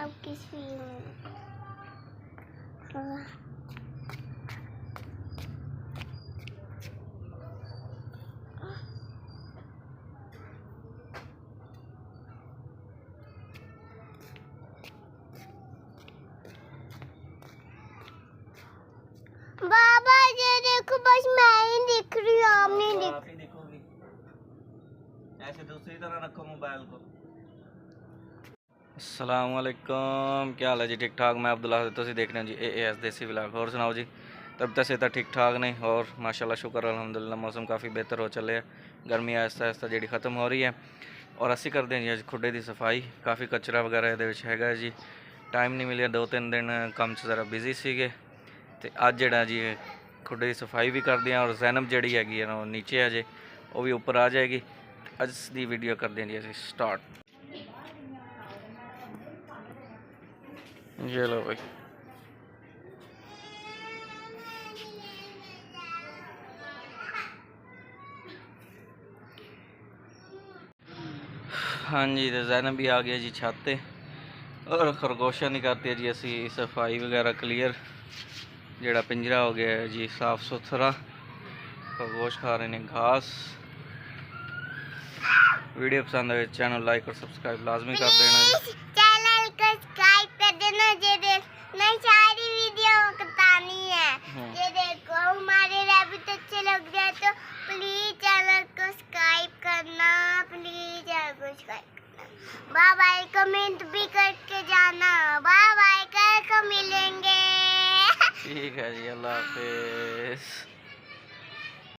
अब किसी में बाबा ये देखो, बस मैं ही दिख रही हूँ, आप नहीं दिख। आप ही दिखोगी, ऐसे दूसरी तरह रखो मोबाइल को। अस्सलाम वालेकुम, क्या हाल है जी? ठीक ठाक। मैं अब्दुल्ला, तुम देखने जी AAS देसी व्लॉग। और सुनाओ जी, तब तक से ठीक ठाक नहीं? और माशाल्लाह शुक्र अल्हम्दुलिल्लाह, मौसम काफ़ी बेहतर हो चले। गर्मी आहिस्ता आहिस्ता जी ख़त्म हो रही है और असी करते हैं जी अज खुडे की सफाई। काफ़ी कचरा वगैरह ये है जी। टाइम नहीं मिले, 2-3 दिन काम से ज़रा बिजी सीगे, तो अज जड़ा जी खुडे की सफाई भी करते हैं। और जैनब जी हैगी है नीचे है जी, वो भी ऊपर आ जाएगी। अज की वीडियो करते हैं जी असी स्टार्ट। ये लो भाई, हाँ जी, तो जैनब भी आ गया जी छत पे और खरगोशा नहीं करती है जी असी सफाई वगैरह क्लीयर। जड़ा पिंजरा हो गया है जी साफ सुथरा, खरगोश खा रहे हैं घास। वीडियो पसंद आए चैनल लाइक और सब्सक्राइब लाजमी कर देना जी। चैनल को सब्सक्राइब कर देना। ये देख मैं सारी वीडियो बतानी है। ये देखो हमारे रैबिट अच्छे लग रहे हैं तो प्लीज चैनल को सब्सक्राइब करना, प्लीज चैनल को सब्सक्राइब करना। बाय बाय, कमेंट भी करके जाना। बाय बाय, कल को मिलेंगे। ठीक है जी, अल्लाह हाफिज।